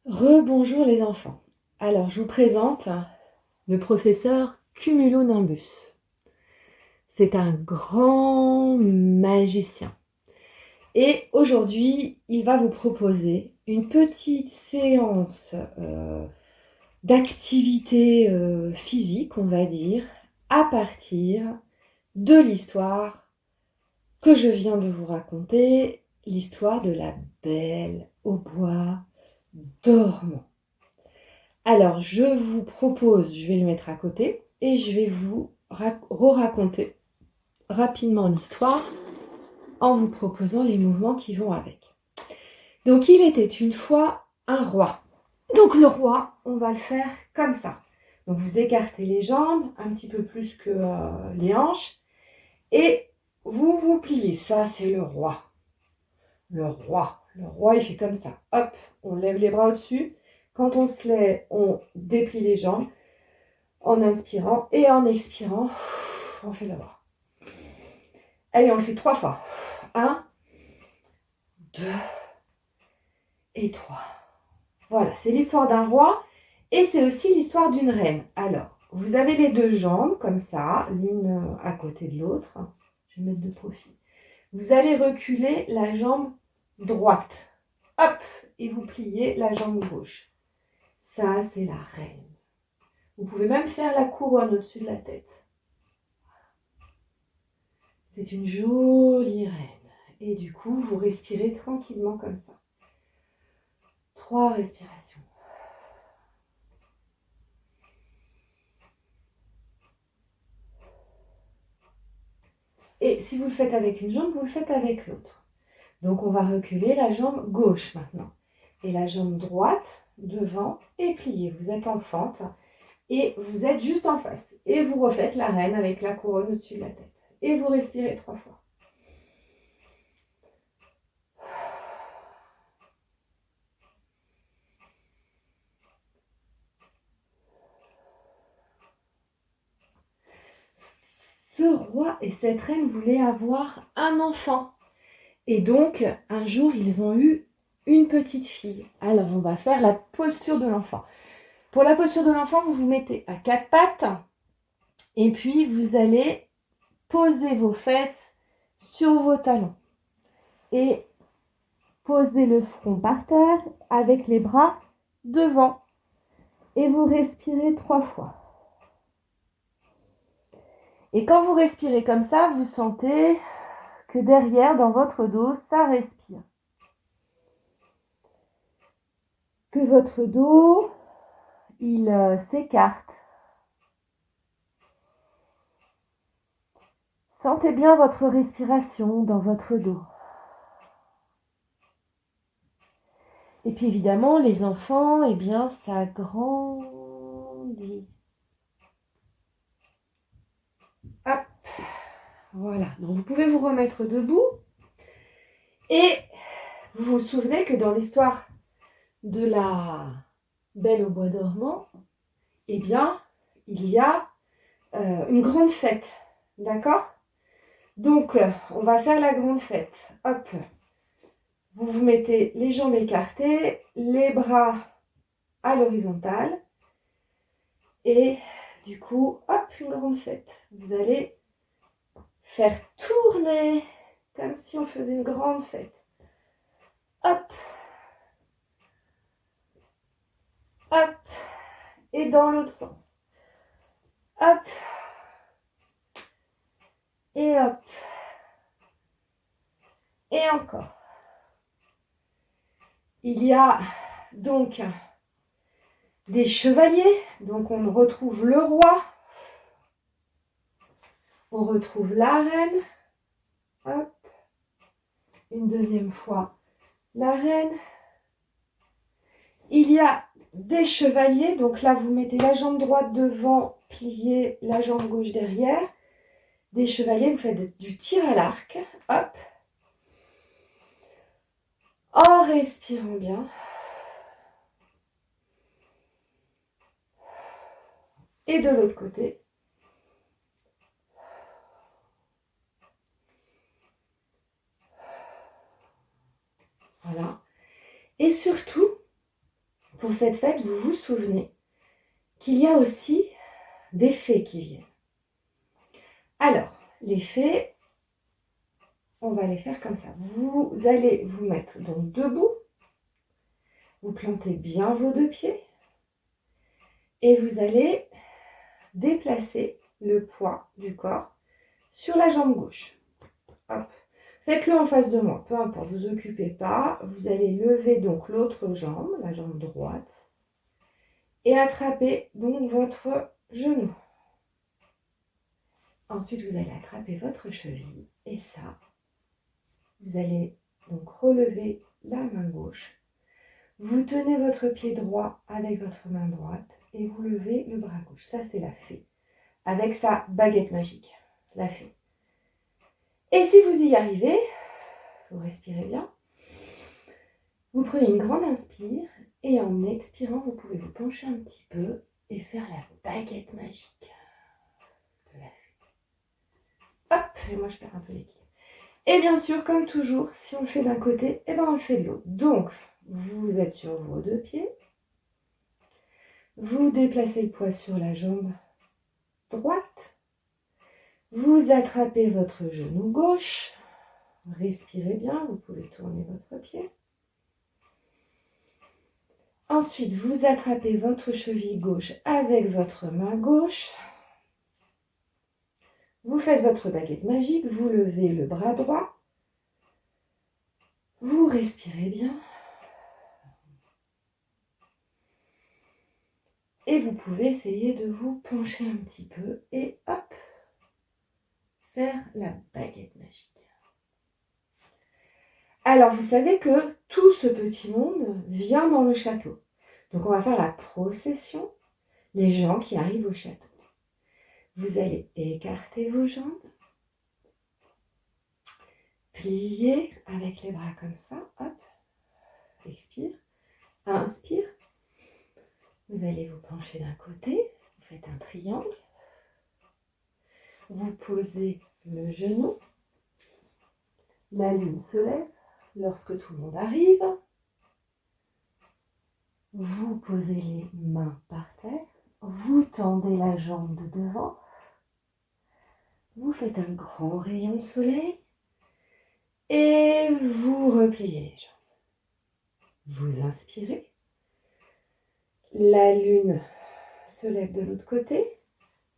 Rebonjour les enfants. Alors, je vous présente le professeur Cumulonimbus. C'est un grand magicien. Et aujourd'hui, il va vous proposer une petite séance d'activité physique, on va dire, à partir de l'histoire que je viens de vous raconter, l'histoire de la Belle au bois dormant. Alors, je vous propose, je vais le mettre à côté, et je vais vous raconter rapidement l'histoire en vous proposant les mouvements qui vont avec. Donc, il était une fois un roi. Donc, le roi, on va le faire comme ça. Donc, vous écartez les jambes un petit peu plus que les hanches, et vous vous pliez. Ça, c'est le roi. Le roi, il fait comme ça. Hop, on lève les bras au-dessus. Quand on se lève, on déplie les jambes. En inspirant et en expirant, on fait le roi. Allez, on le fait 3 fois. 1, 2 et 3. Voilà, c'est l'histoire d'un roi et c'est aussi l'histoire d'une reine. Alors, vous avez les deux jambes comme ça, l'une à côté de l'autre. Je vais mettre de profil. Vous allez reculer la jambe droite. Hop, et vous pliez la jambe gauche. Ça, c'est la reine. Vous pouvez même faire la couronne au-dessus de la tête. C'est une jolie reine. Et du coup, vous respirez tranquillement comme ça. 3 respirations. Et si vous le faites avec une jambe, vous le faites avec l'autre. Donc, on va reculer la jambe gauche maintenant. Et la jambe droite devant et pliée. Vous êtes en fente et vous êtes juste en face. Et vous refaites la reine avec la couronne au-dessus de la tête. Et vous respirez 3 fois. Ce roi et cette reine voulaient avoir un enfant. Et donc, un jour, ils ont eu une petite fille. Alors, on va faire la posture de l'enfant. Pour la posture de l'enfant, vous vous mettez à 4 pattes et puis vous allez poser vos fesses sur vos talons et poser le front par terre avec les bras devant et vous respirez 3 fois. Et quand vous respirez comme ça, vous sentez que derrière, dans votre dos, ça respire. Que votre dos, il s'écarte. Sentez bien votre respiration dans votre dos. Et puis évidemment, les enfants, eh bien, ça grandit. Hop, voilà. Donc vous pouvez vous remettre debout. Et vous vous souvenez que dans l'histoire de la Belle au bois dormant, eh bien, il y a une grande fête. D'accord ? Donc, on va faire la grande fête. Hop. Vous vous mettez les jambes écartées, les bras à l'horizontale. Et du coup, hop, une grande fête. Vous allez faire tourner comme si on faisait une grande fête. Hop, hop, et dans l'autre sens. Hop, et hop, et encore. Il y a donc des chevaliers, donc on retrouve le roi, on retrouve la reine, hop, une deuxième fois la reine. Il y a des chevaliers, donc là vous mettez la jambe droite devant, pliez la jambe gauche derrière. Des chevaliers, vous faites du tir à l'arc, hop, en respirant bien. Et de l'autre côté. Voilà. Et surtout, pour cette fête, vous vous souvenez qu'il y a aussi des fées qui viennent. Alors, les fées, on va les faire comme ça. Vous allez vous mettre donc debout, vous plantez bien vos deux pieds et vous allez déplacer le poids du corps sur la jambe gauche. Hop. Faites-le en face de moi, peu importe, ne vous occupez pas. Vous allez lever donc l'autre jambe, la jambe droite, et attraper donc votre genou. Ensuite, vous allez attraper votre cheville et ça, vous allez donc relever la main gauche. Vous tenez votre pied droit avec votre main droite et vous levez le bras gauche. Ça, c'est la fée, avec sa baguette magique, la fée. Et si vous y arrivez, vous respirez bien. Vous prenez une grande inspire et en expirant, vous pouvez vous pencher un petit peu et faire la baguette magique de la fée. Hop, et moi je perds un peu l'équilibre. Et bien sûr, comme toujours, si on le fait d'un côté, eh ben on le fait de l'autre. Donc, vous êtes sur vos deux pieds. Vous déplacez le poids sur la jambe droite. Vous attrapez votre genou gauche. Respirez bien, vous pouvez tourner votre pied. Ensuite, vous attrapez votre cheville gauche avec votre main gauche. Vous faites votre baguette magique, vous levez le bras droit. Vous respirez bien. Et vous pouvez essayer de vous pencher un petit peu et hop, faire la baguette magique. Alors, vous savez que tout ce petit monde vient dans le château. Donc, on va faire la procession, les gens qui arrivent au château. Vous allez écarter vos jambes, plier avec les bras comme ça, hop, expire, inspire. Vous allez vous pencher d'un côté, vous faites un triangle, vous posez le genou, la lune se lève lorsque tout le monde arrive, vous posez les mains par terre, vous tendez la jambe de devant, vous faites un grand rayon de soleil et vous repliez les jambes. Vous inspirez, la lune se lève de l'autre côté,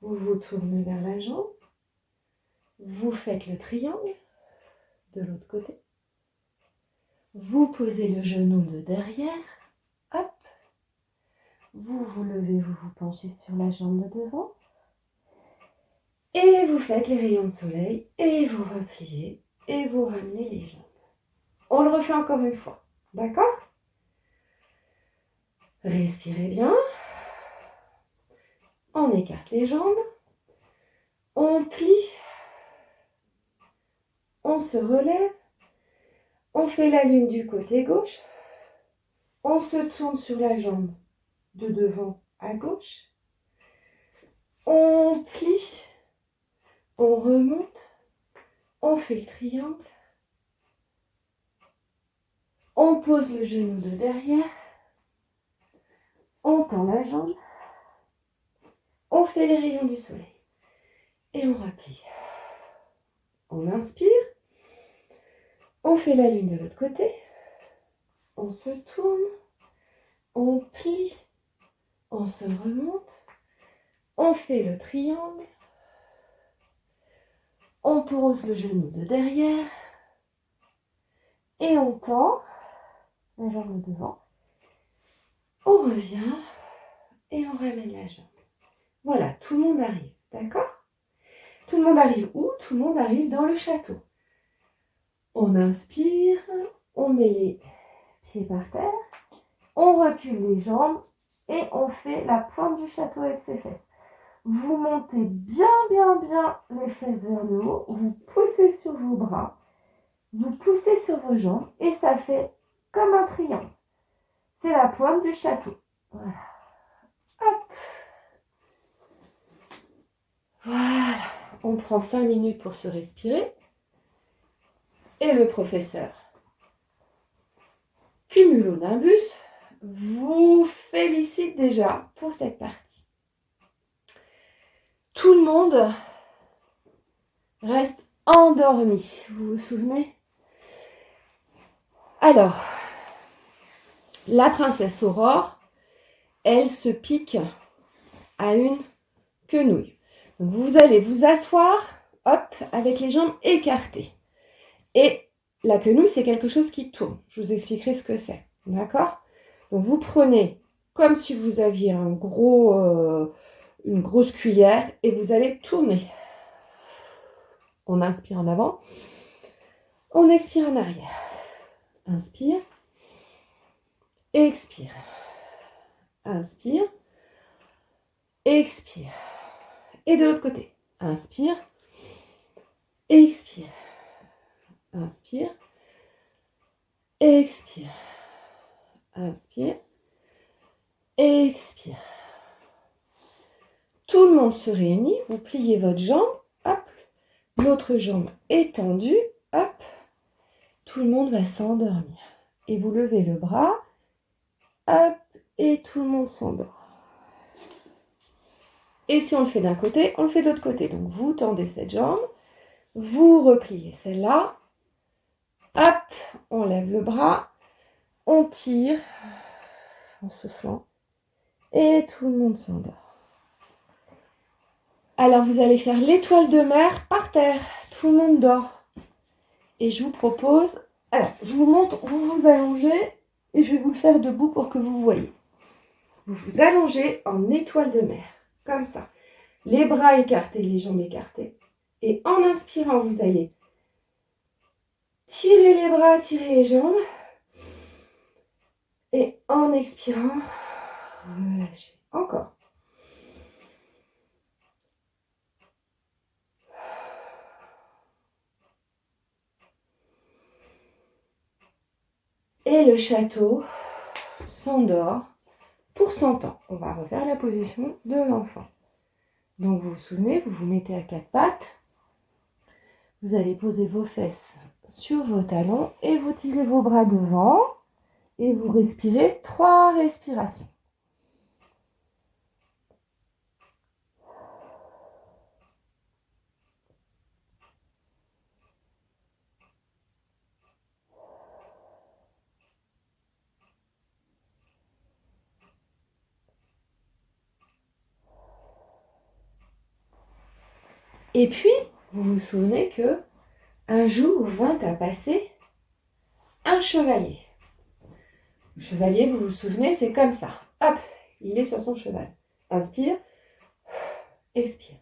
vous vous tournez vers la jambe, vous faites le triangle de l'autre côté, vous posez le genou de derrière, hop, vous vous levez, vous vous penchez sur la jambe de devant, et vous faites les rayons de soleil, et vous repliez, et vous ramenez les jambes. On le refait encore une fois, d'accord ? Respirez bien, on écarte les jambes, on plie, on se relève, on fait la lune du côté gauche, on se tourne sur la jambe de devant à gauche, on plie, on remonte, on fait le triangle, on pose le genou de derrière, on tend la jambe, on fait les rayons du soleil et on replie. On inspire, on fait la lune de l'autre côté, on se tourne, on plie, on se remonte, on fait le triangle, on pose le genou de derrière et on tend la jambe de devant. On revient et on ramène la jambe. Voilà, tout le monde arrive, d'accord ? Tout le monde arrive où ? Tout le monde arrive dans le château. On inspire, on met les pieds par terre, on recule les jambes et on fait la pointe du château avec ses fesses. Vous montez bien les fesses vers le haut, vous poussez sur vos bras, vous poussez sur vos jambes et ça fait comme un triangle. C'est la pointe du château. Voilà. Hop. Voilà. On prend 5 minutes pour se respirer. Et le professeur cumulonimbus vous déjà pour cette partie. Tout le monde reste endormi, vous vous souvenez? Alors, la princesse Aurore, elle se pique à une quenouille. Donc vous allez vous asseoir, hop, avec les jambes écartées. Et la quenouille, c'est quelque chose qui tourne. Je vous expliquerai ce que c'est. D'accord? Donc vous prenez comme si vous aviez une grosse cuillère et vous allez tourner. On inspire en avant, on expire en arrière. Inspire, expire. Inspire, expire. Et de l'autre côté, inspire, expire. Inspire, expire. Inspire, expire. Tout le monde se réunit, vous pliez votre jambe, hop, l'autre jambe étendue, hop, tout le monde va s'endormir. Et vous levez le bras, hop, et tout le monde s'endort. Et si on le fait d'un côté, on le fait de l'autre côté. Donc vous tendez cette jambe, vous repliez celle-là, hop, on lève le bras, on tire en soufflant, et tout le monde s'endort. Alors vous allez faire l'étoile de mer par terre, tout le monde dort. Et je vous propose, alors je vous montre, vous vous allongez, et je vais vous le faire debout pour que vous voyez. Vous vous allongez en étoile de mer, comme ça. Les bras écartés, les jambes écartées. Et en inspirant, vous allez tirer les bras, tirer les jambes. Et en expirant, relâchez. Encore. Et le château s'endort pour 100 ans. On va refaire la position de l'enfant. Donc vous vous souvenez, vous vous mettez à quatre pattes. Vous allez poser vos fesses sur vos talons et vous tirez vos bras devant et vous respirez 3 respirations. Et puis, vous vous souvenez que un jour vint à passer un chevalier. Le chevalier, vous vous souvenez, c'est comme ça. Hop, il est sur son cheval. Inspire, expire.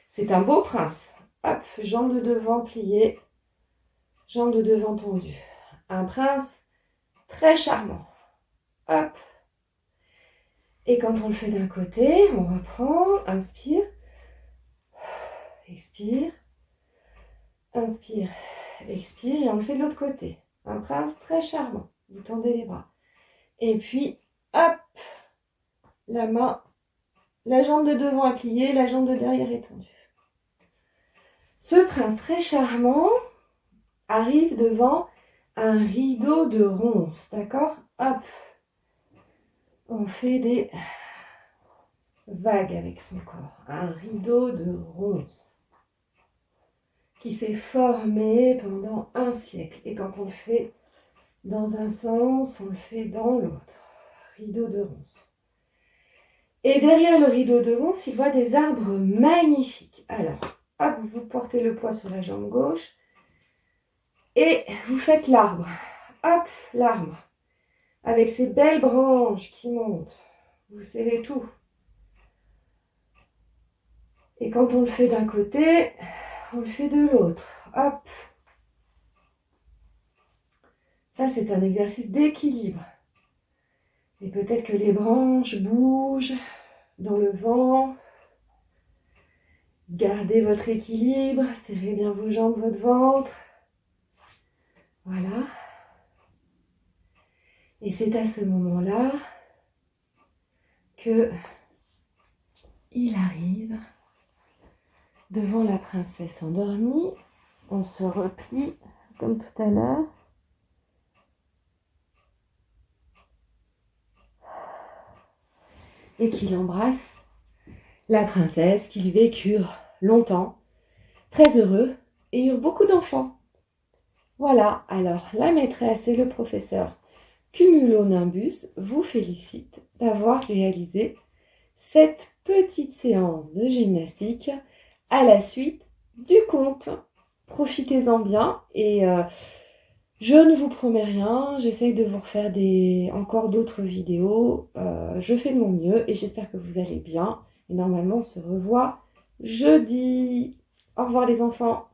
C'est un beau prince. Hop, jambes de devant pliées, jambes de devant tendues. Un prince très charmant. Hop. Et quand on le fait d'un côté, on reprend, inspire, expire, inspire, expire, et on le fait de l'autre côté. Un prince très charmant. Vous tendez les bras. Et puis, hop, la main, la jambe de devant est pliée, la jambe de derrière est tendue. Ce prince très charmant arrive devant un rideau de ronces, d'accord? Hop, on fait des vagues avec son corps. Un rideau de ronces qui s'est formé pendant un siècle. Et quand on le fait dans un sens, on le fait dans l'autre. Rideau de ronces. Et derrière le rideau de ronces, il voit des arbres magnifiques. Alors, hop, vous portez le poids sur la jambe gauche et vous faites l'arbre. Hop, l'arbre. Avec ses belles branches qui montent. Vous serrez tout. Et quand on le fait d'un côté, on le fait de l'autre. Hop. Ça, c'est un exercice d'équilibre. Et peut-être que les branches bougent dans le vent. Gardez votre équilibre. Serrez bien vos jambes, votre ventre. Voilà. Et c'est à ce moment-là que il arrive devant la princesse endormie. On se replie comme tout à l'heure. Et qu'il embrasse la princesse, qu'ils vécurent longtemps, très heureux, et eurent beaucoup d'enfants. Voilà, alors la maîtresse et le professeur Cumulonimbus vous félicitent d'avoir réalisé cette petite séance de gymnastique à la suite du conte. Profitez-en bien et je ne vous promets rien, j'essaye de vous refaire encore d'autres vidéos, je fais de mon mieux et j'espère que vous allez bien. Et normalement on se revoit jeudi. Au revoir les enfants.